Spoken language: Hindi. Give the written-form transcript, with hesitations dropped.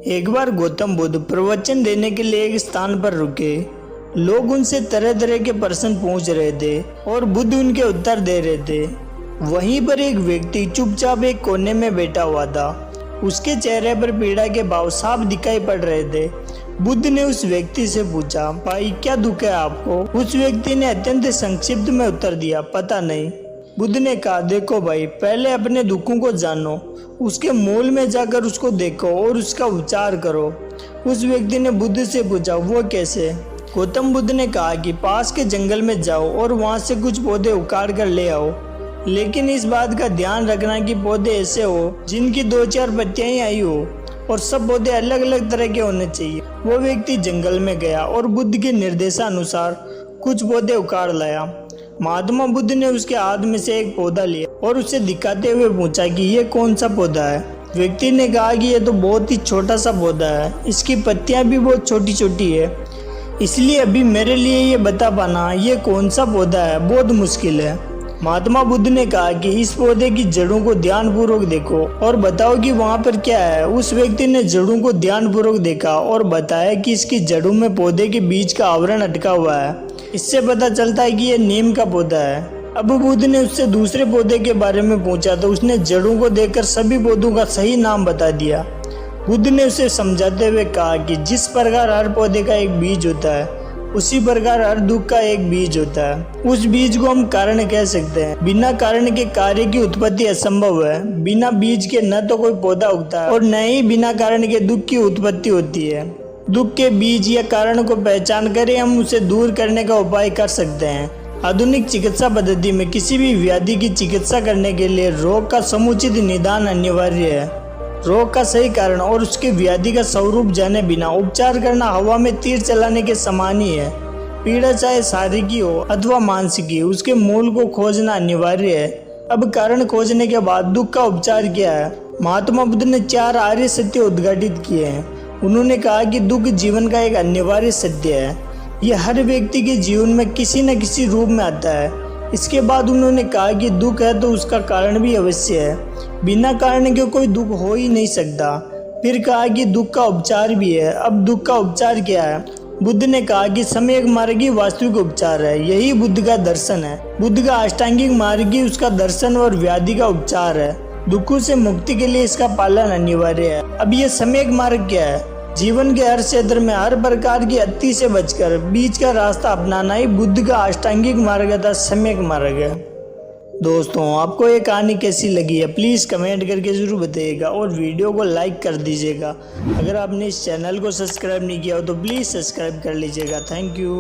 एक बार गौतम बुद्ध प्रवचन देने के लिए एक स्थान पर रुके। लोग उनसे तरह तरह के प्रश्न पूछ रहे थे और बुद्ध उनके उत्तर दे रहे थे। वहीं पर एक व्यक्ति चुपचाप एक कोने में बैठा हुआ था। उसके चेहरे पर पीड़ा के भाव साफ दिखाई पड़ रहे थे। बुद्ध ने उस व्यक्ति से पूछा, भाई क्या दुख है आपको? उस व्यक्ति ने अत्यंत संक्षिप्त में उत्तर दिया, पता नहीं। बुद्ध ने कहा, देखो भाई, पहले अपने दुखों को जानो, उसके मूल में जाकर उसको देखो और उसका उपचार करो। उस व्यक्ति ने बुद्ध से पूछा, वो कैसे? गौतम बुद्ध ने कहा कि पास के जंगल में जाओ और वहां से कुछ पौधे उखाड़ कर ले आओ, लेकिन इस बात का ध्यान रखना कि पौधे ऐसे हो जिनकी 2-4 पत्तियां ही आई हो और सब पौधे अलग अलग तरह के होने चाहिए। वो व्यक्ति जंगल में गया और बुद्ध के निर्देशानुसार कुछ पौधे उखाड़ लाया। महात्मा बुद्ध ने उसके हाथ में से एक पौधा लिया और उसे दिखाते हुए पूछा कि ये कौन सा पौधा है? व्यक्ति ने कहा कि ये तो बहुत ही छोटा सा पौधा है, इसकी पत्तियां भी बहुत छोटी छोटी है, इसलिए अभी मेरे लिए ये बता पाना ये कौन सा पौधा है बहुत मुश्किल है। महात्मा बुद्ध ने कहा कि इस पौधे की जड़ों को ध्यानपूर्वक देखो और बताओ कि वहाँ पर क्या है। उस व्यक्ति ने जड़ों को ध्यानपूर्वक देखा और बताया कि इसकी जड़ों में पौधे के बीज का आवरण अटका हुआ है। इससे पता चलता है कि यह नीम का पौधा है। अब बुद्ध ने उससे दूसरे पौधे के बारे में पूछा तो उसने जड़ों को देखकर सभी पौधों का सही नाम बता दिया। बुद्ध ने उसे समझाते हुए कहा कि जिस प्रकार हर पौधे का एक बीज होता है, उसी प्रकार हर दुख का एक बीज होता है। उस बीज को हम कारण कह सकते हैं। बिना कारण के कार्य की उत्पत्ति असंभव है। बिना बीज के न तो कोई पौधा उगता है और न ही बिना कारण के दुख की उत्पत्ति होती है। दुख के बीज या कारण को पहचान कर हम उसे दूर करने का उपाय कर सकते हैं। आधुनिक चिकित्सा पद्धति में किसी भी व्याधि की चिकित्सा करने के लिए रोग का समुचित निदान अनिवार्य है। रोग का सही कारण और उसके व्याधि का स्वरूप जाने बिना उपचार करना हवा में तीर चलाने के समान ही है। पीड़ा चाहे शारीरिक हो अथवा मानसिक, उसके मूल को खोजना अनिवार्य है। अब कारण खोजने के बाद दुख का उपचार क्या है? महात्मा बुद्ध ने 4 आर्य सत्य उद्घाटित किए हैं। उन्होंने कहा कि दुख जीवन का एक अनिवार्य सत्य है। यह हर व्यक्ति के जीवन में किसी न किसी रूप में आता है। इसके बाद उन्होंने कहा कि दुख है तो उसका कारण भी अवश्य है। बिना कारण के कोई दुख हो ही नहीं सकता। फिर कहा कि दुख का उपचार भी है। अब दुख का उपचार क्या है? बुद्ध ने कहा कि सम्यक मार्ग ही वास्तविक उपचार है। यही बुद्ध का दर्शन है। बुद्ध का अष्टांगिक मार्ग ही उसका दर्शन और व्याधि का उपचार है। दुखों से मुक्ति के लिए इसका पालन अनिवार्य है। अब यह सम्यक मार्ग क्या है? जीवन के हर क्षेत्र में हर प्रकार की अति से बचकर बीच का रास्ता अपनाना ही बुद्ध का अष्टांगिक मार्ग तथा सम्यक मार्ग है। दोस्तों, आपको ये कहानी कैसी लगी है प्लीज़ कमेंट करके ज़रूर बताइएगा और वीडियो को लाइक कर दीजिएगा। अगर आपने इस चैनल को सब्सक्राइब नहीं किया हो तो प्लीज़ सब्सक्राइब कर लीजिएगा। Thank you.